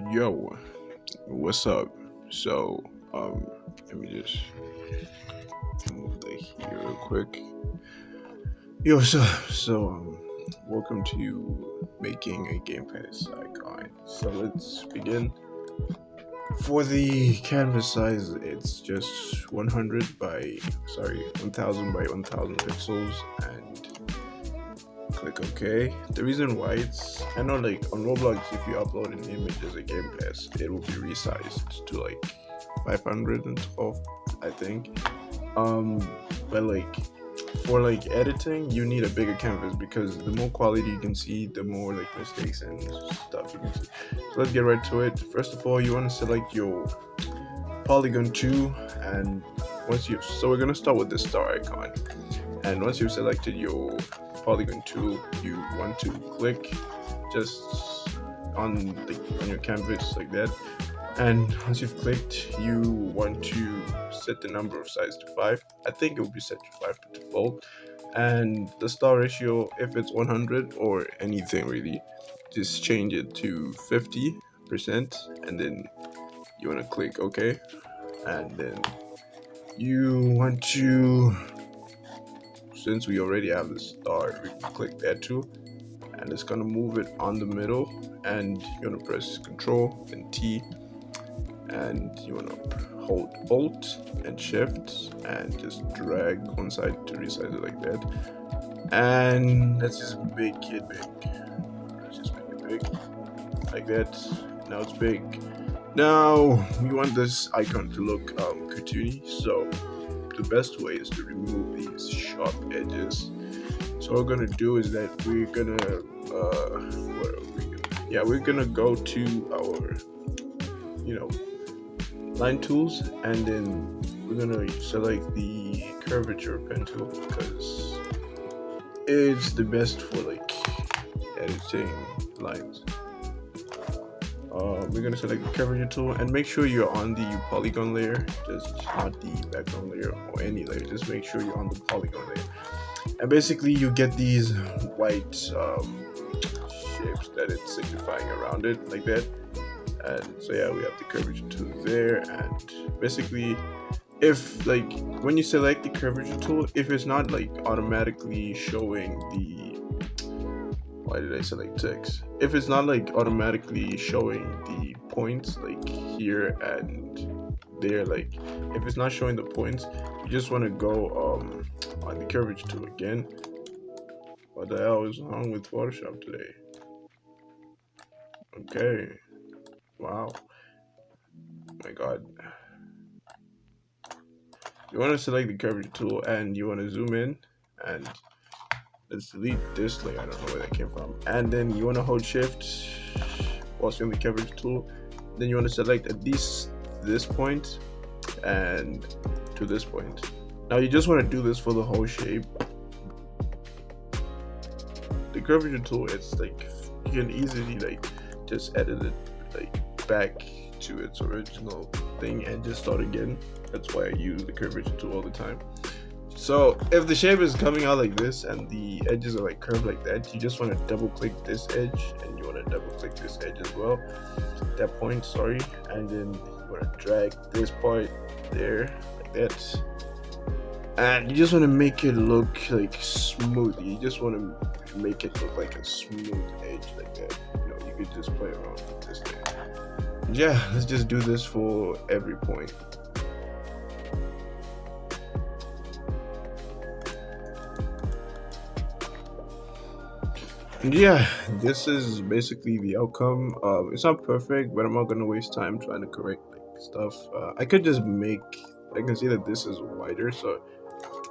Yo, what's up? So, let me just move the here real quick. Yo, what's up? Welcome to making a Game Pass icon. So let's begin. For the canvas size, it's just 1000 by 1000 pixels, and click OK. The reason why I know like on Roblox, if you upload an image as a Game Pass, it will be resized to like 512, I think. But like for like editing, you need a bigger canvas because the more quality you can see, the more like mistakes and stuff you can see. So let's get right to it. First of all, you want to select your polygon 2, and we're gonna start with the star icon. And once you've selected your polygon 2, you want to click just on your canvas like that. And once you've clicked, you want to set the number of size to 5. I think it will be set to 5 by default. And the star ratio, if it's 100 or anything really, just change it to 50%, and then you want to click OK. And then you want to, since we already have the star, we can click that too, and it's gonna move it on the middle, and you're gonna press Control and T, and you want to hold Alt and Shift and just drag one side to resize it like that. And let's just make it big. Let's just make it big like that. Now it's big. Now we want this icon to look cartoony, so the best way is to remove these sharp edges. So what we're gonna do is that we're gonna we're gonna go to our line tools, and then we're gonna select the curvature pen tool because it's the best for like editing lines. We're gonna select the curvature tool and make sure you're on the polygon layer, just not the background layer or any layer. Just make sure you're on the polygon layer, and basically you get these white shapes that it's signifying around it like that. And so yeah, we have the curvature tool there, and basically if like when you select the curvature tool, if it's not like automatically showing the if it's not like automatically showing the points like here and there, like if it's not showing the points, you just want to go on the curvature tool again. What the hell is wrong with Photoshop today? Okay. Wow. My god. You want to select the curvature tool and you want to zoom in, and let's delete this layer. I don't know where that came from. And then you want to hold shift while you're on the curvature tool. Then you want to select at least this point and to this point. Now you just want to do this for the whole shape. The curvature tool, it's like you can easily like just edit it like back to its original thing and just start again. That's why I use the curvature tool all the time. So if the shape is coming out like this and the edges are like curved like that, you just want to double click this edge, and you want to double click this edge as well, that point, sorry, and then you want to drag this part there like that, and you just want to make it look like smooth. You just want to make it look like a smooth edge like that. You could just play around with this thing. Yeah, let's just do this for every point. Yeah, this is basically the outcome. It's not perfect, but I'm not gonna waste time trying to correct like stuff. I can see that this is wider, so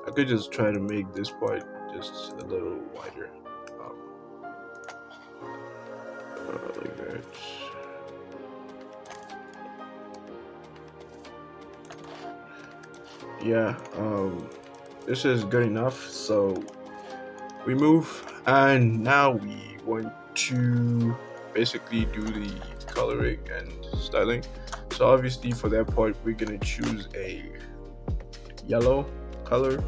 I could just try to make this part just a little wider, like that. Yeah, this is good enough. So we move, and now we want to basically do the coloring and styling. So obviously for that part, we're gonna choose a yellow color.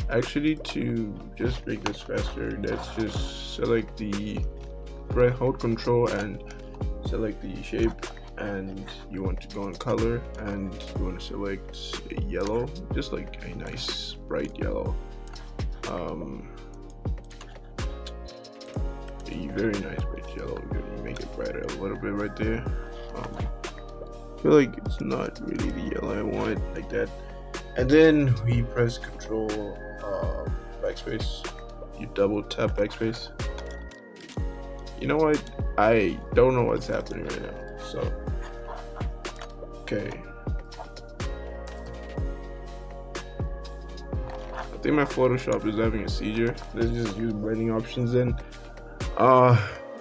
Actually, to just make this faster, let's just select the hold control and select the shape, and you want to go on color, and you want to select a yellow, just like a nice bright yellow, a very nice bright yellow. We're gonna make it brighter a little bit right there. I feel like it's not really the yellow I want, like that. And then we press Control backspace. You double tap backspace. You know what? I don't know what's happening right now. So, okay. I think my Photoshop is having a seizure. Let's just use blending options then.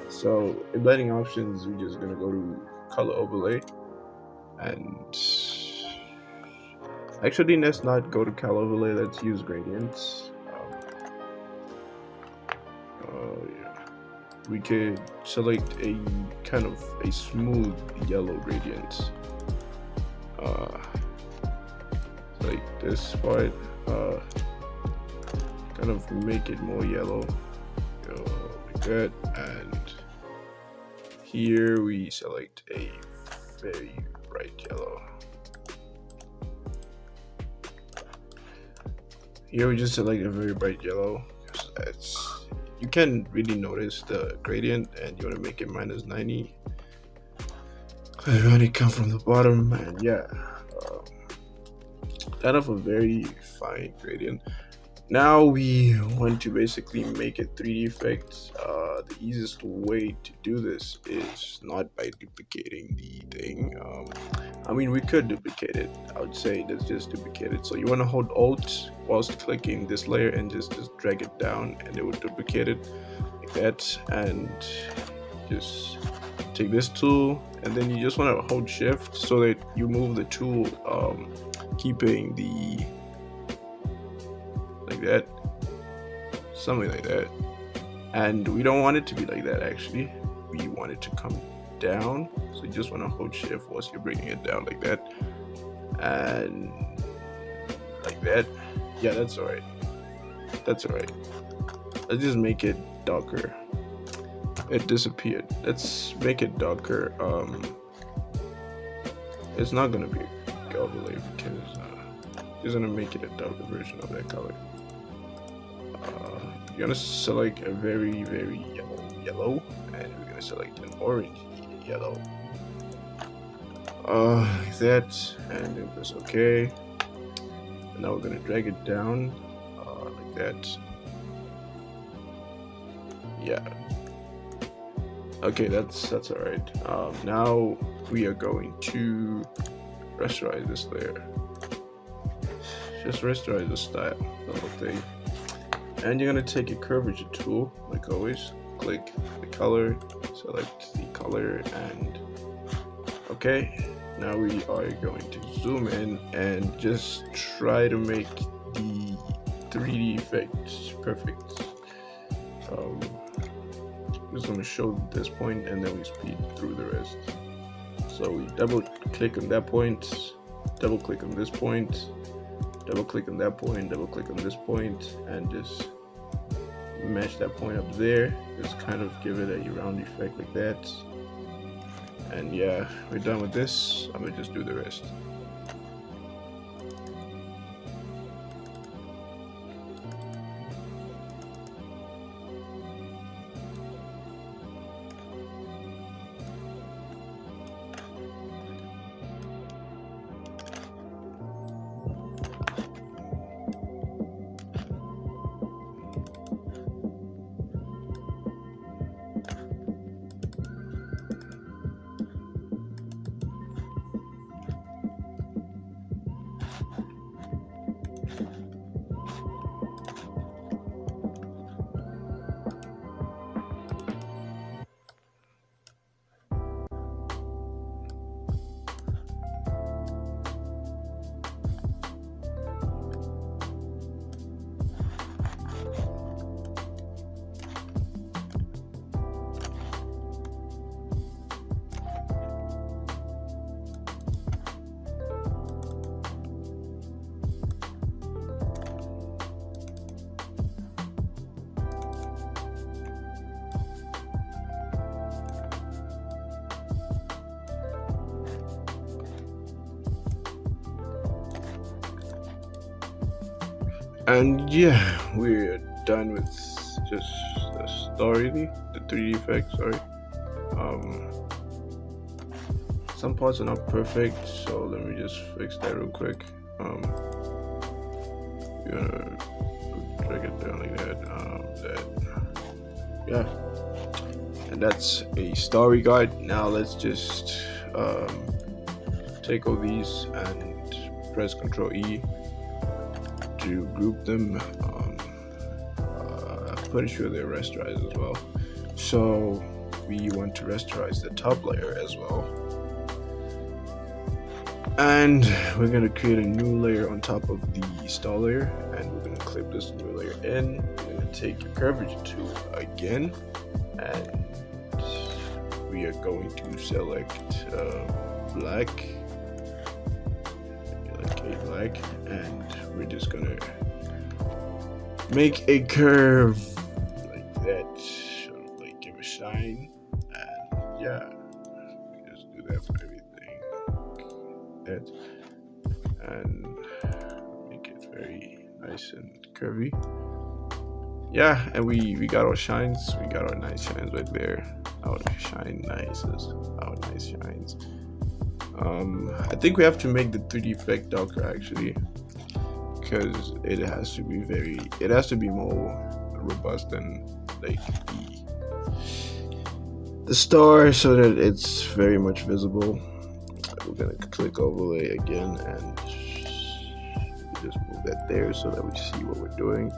So in blending options, we're just gonna go to color overlay, and actually let's not go to color overlay. Let's use gradients. Yeah. We could select a kind of a smooth yellow gradient, like this part, kind of make it more yellow, like that. And here we select a very bright yellow. Here we just select a very bright yellow. You can really notice the gradient, and you want to make it -90. When it comes from the bottom, and yeah, kind of a very fine gradient. Now we want to basically make it 3D effect. The easiest way to do this is not by duplicating the thing. I mean, we could duplicate it. I would say let's just duplicate it. So you want to hold Alt whilst clicking this layer and just drag it down, and it would duplicate it like that. And just take this tool, and then you just want to hold Shift so that you move the tool, keeping the like that, something like that. And we don't want it to be like that. Actually, we want it to come down, so you just want to hold Shift whilst you're bringing it down like that, and like that. Yeah, that's all right. That's all right. Let's just make it darker. It disappeared. Let's make it darker. It's not gonna be a overlay because it's gonna make it a darker version of that color. You're gonna select a very yellow, and we're gonna select an orange yellow, like that, and then press OK. And now we're gonna drag it down, like that. Yeah. Okay, that's all right. Now we are going to rasterize this layer. Just rasterize the style, the whole thing. And you're gonna take a curvature tool, like always. Click the color, select the color, and okay. Now we are going to zoom in and just try to make the 3D effect perfect. I'm just gonna show this point, and then we speed through the rest. So we double click on that point, double click on this point, double click on that point, double click on this point, and just match that point up there. Just kind of give it a round effect like that. And yeah, we're done with this. I'm gonna just do the rest. And yeah, we're done with just the story, the 3D effect. Sorry. Um, some parts are not perfect, so let me just fix that real quick. We're gonna drag it down like that. Yeah, and that's a story guide. Now let's just take all these and press Ctrl E to group them. I'm pretty sure they're rasterized as well. So we want to rasterize the top layer as well. And we're going to create a new layer on top of the star layer, and we're going to clip this new layer in. We're going to take your curvature tool again, and we are going to select black, black, and we're just going to make a curve like that, sort of like give a shine, and yeah, we just do that for everything. That and make it very nice and curvy. Yeah, and we got our shines. We got our nice shines right there. Our shine nices. Our nice shines. I think we have to make the 3D effect darker actually, because it has to be more robust than like the star, so that it's very much visible. We're gonna click overlay again and just move that there so that we see what we're doing.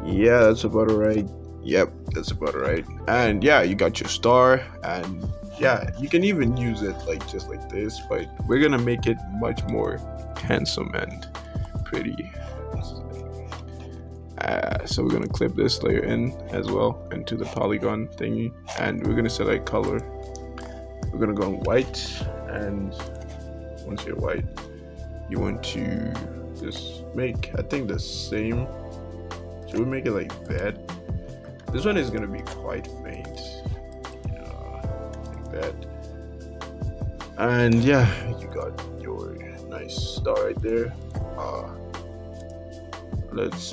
Yeah, that's about right. Yep, that's about right. And yeah, you got your star, and yeah, you can even use it like just like this, but we're gonna make it much more handsome and pretty. So we're gonna clip this layer in as well into the polygon thingy, and we're gonna select color. We're gonna go on white, and once you're white, you want to just make, I think, the same. Should we make it like that? This one is gonna be quite faint, like that. And yeah, you got your nice star right there. Let's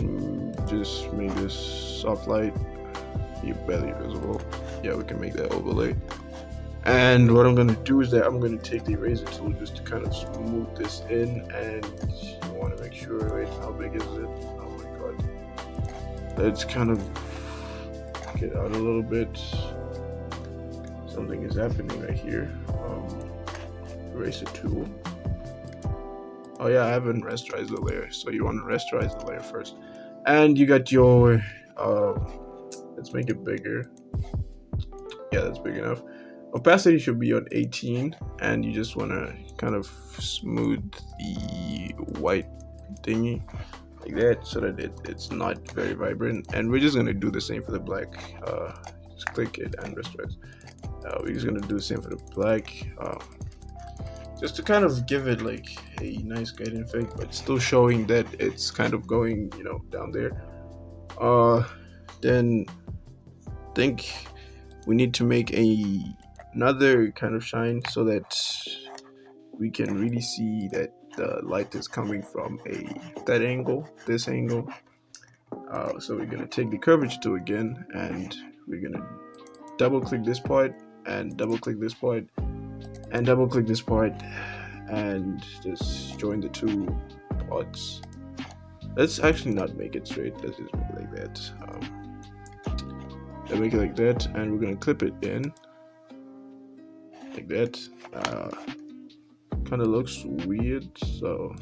just make this soft light, be barely visible. Yeah, we can make that overlay. And what I'm going to do is that I'm going to take the eraser tool just to kind of smooth this in, and you want to make sure, wait, how big is it? Oh my god. Let's kind of get out a little bit. Something is happening right here. Eraser tool. Oh yeah, I haven't rasterized the layer, so you want to rasterize the layer first. And you got your, let's make it bigger. Yeah, that's big enough. Opacity should be on 18, and you just want to kind of smooth the white thingy like that so that it's not very vibrant. And we're just going to do the same for the black. Just click it and rasterize. We're just going to do the same for the black, just to kind of give it like a nice gradient effect, but still showing that it's kind of going, down there. Then I think we need to make another kind of shine so that we can really see that the light is coming from that angle, this angle. So we're gonna take the curvature tool again, and we're gonna double click this part, and double click this part, and double click this part, and just join the two parts. Let's actually not make it straight, let's just make it like that. Make it like that, and we're gonna clip it in like that. Kind of looks weird, so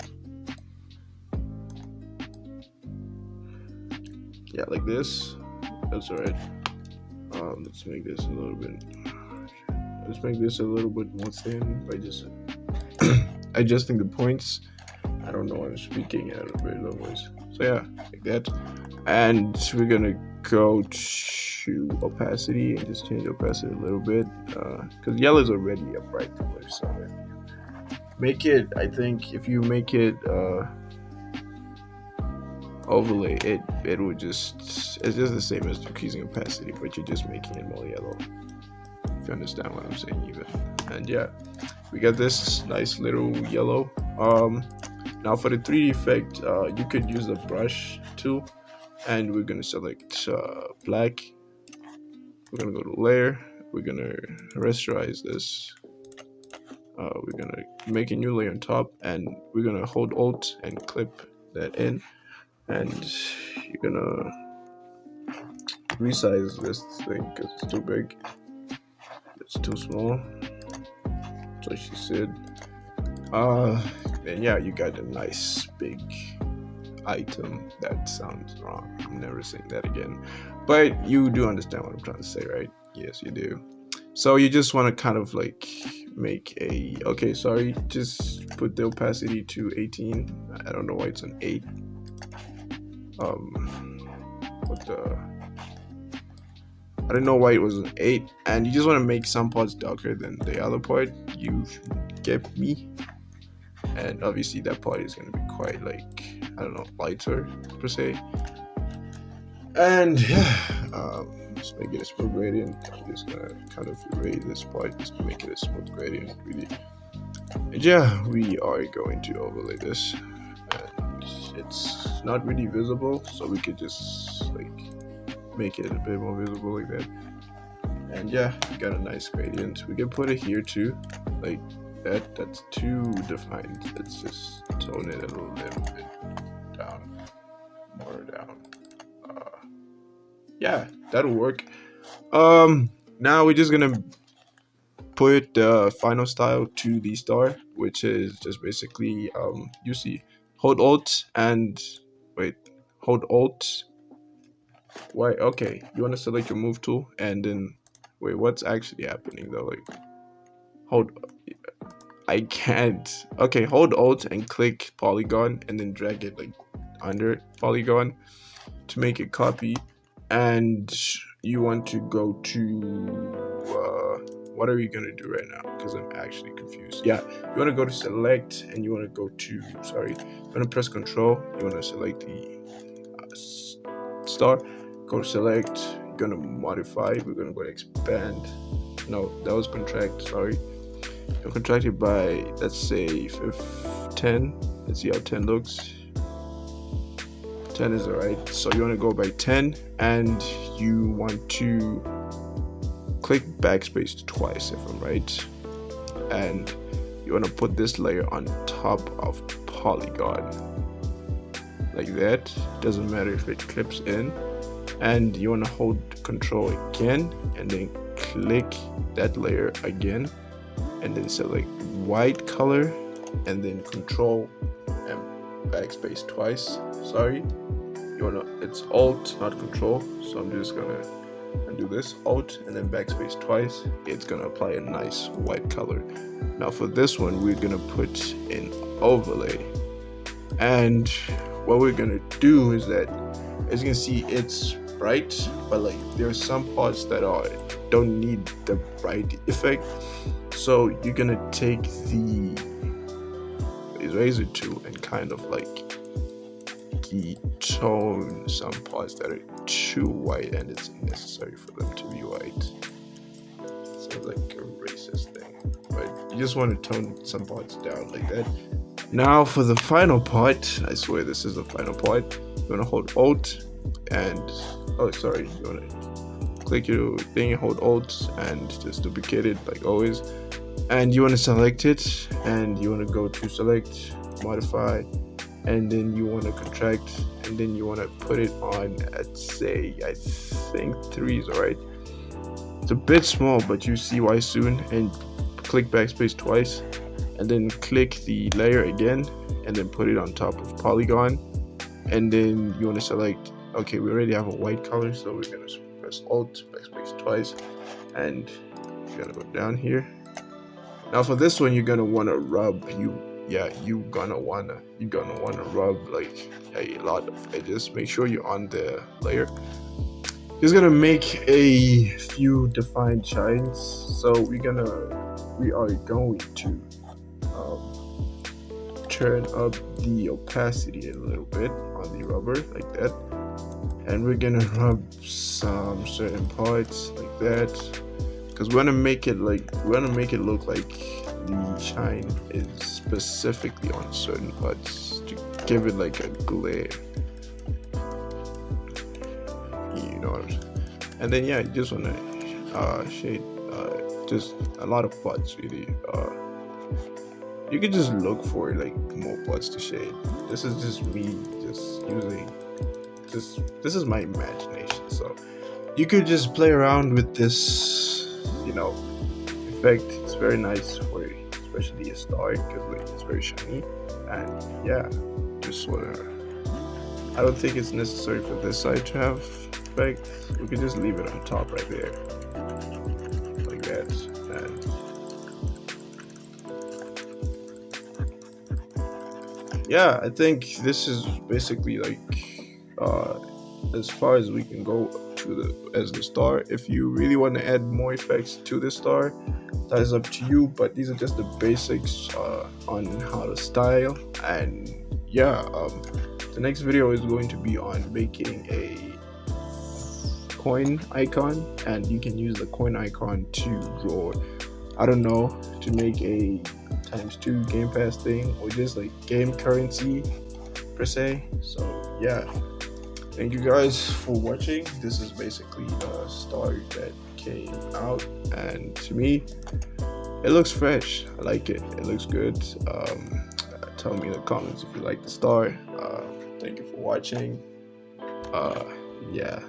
yeah, like this. That's alright. Let's make this a little bit. Let's make this a little bit more thin by just adjusting the points. I don't know, I'm speaking at a very low voice. So yeah, like that. And we're gonna go to opacity and just change opacity a little bit, because yellow is already a bright color. So if you make it, I think if you make it overlay, it would it's just the same as decreasing opacity, but you're just making it more yellow, if you understand what I'm saying even. And yeah, we got this nice little yellow. Now for the 3D effect, you could use the brush tool, and we're gonna select black. We're gonna go to layer. We're gonna rasterize this. We're gonna make a new layer on top, and we're gonna hold Alt and clip that in, and you're gonna resize this thing because it's too big. It's too small. So she said. And yeah, you got a nice big item. That sounds wrong. I'm never saying that again. But you do understand what I'm trying to say, right? Yes, you do. So you just want to kind of like make a, okay, sorry, just put the opacity to 18. I don't know why it's an 8. What the, I don't know why it was an 8. And you just want to make some parts darker than the other part. You get me? And obviously that part is going to be quite like, I don't know, lighter per se. And yeah, just make it a smooth gradient. I'm just gonna kind of erase this part just to make it a smooth gradient, really. And yeah, we are going to overlay this, and it's not really visible, so we could just like make it a bit more visible like that. And yeah, we got a nice gradient. We can put it here too, like that. That's too defined. Let's just tone it a little bit down, more down. Yeah, that'll work. Now we're just gonna put the final style to the star, which is just basically you see, hold Alt and wait, hold Alt. Why? Okay, you want to select your move tool, and then wait, what's actually happening though? Like, hold. I can't. Okay, hold Alt and click polygon, and then drag it like under polygon to make it copy. And you want to go to what are we gonna do right now? Because I'm actually confused. Yeah, you want to go to select, and you want to go to, sorry, you want to press Control. You want to select the star. Go to select. You're gonna modify. We're gonna go to expand. No, that was contract. Sorry. You'll contract it by, let's say 10. Let's see how 10 looks. 10 is alright. So you want to go by 10, and you want to click backspace twice if I'm right, and you want to put this layer on top of polygon like that. Doesn't matter if it clips in, and you want to hold Control again, and then click that layer again, and then select white color, and then Control and backspace twice. Sorry, you wanna, it's Alt not Control, so I'm just gonna undo this, Alt and then backspace twice. It's gonna apply a nice white color. Now for this one, we're gonna put an overlay, and what we're gonna do is that, as you can see, it's bright, but like there's some parts that don't need the bright effect. So you're gonna take the eraser tool and kind of like tone some parts that are too white, and it's necessary for them to be white. Sounds like a racist thing, but you just want to tone some parts down like that. Now for the final part, I swear this is the final part. You want to hold Alt and, oh sorry, you want to click your thing, hold Alt and just duplicate it like always, and you want to select it, and you want to go to select, modify, and then you want to contract, and then you want to put it on at, say, I think 3 is alright. It's a bit small, but you see why soon. And click backspace twice, and then click the layer again, and then put it on top of polygon, and then you want to select, okay, we already have a white color, so we're going to press Alt, backspace twice, and you're going to go down here. Now for this one, you're going to want to rub, you're gonna wanna rub like a lot of edges. Make sure you're on the layer. Just gonna make a few defined shines. So we are going to turn up the opacity a little bit on the rubber like that, and we're gonna rub some certain parts like that, because we want to make it look like the shine is specifically on certain parts to give it like a glare, you know. And then yeah, you just want to shade just a lot of parts really. You can just look for like more parts to shade. This is just me just using this is my imagination, so you could just play around with this, you know, effect. It's very nice for especially a star because like it's very shiny. And yeah, just wanna, I don't think it's necessary for this side to have effect. We could just leave it on top right there like that. And yeah, I think this is basically like as far as we can go to the star. If you really want to add more effects to the star, that is up to you, but these are just the basics on how to style. And yeah, the next video is going to be on making a coin icon, and you can use the coin icon to draw, I don't know, to make a ×2 Game Pass thing, or just like game currency per se. So yeah, thank you guys for watching. This is basically a star that came out, and to me it looks fresh. I like it. It looks good. Tell me in the comments if you like the star. Thank you for watching. Yeah.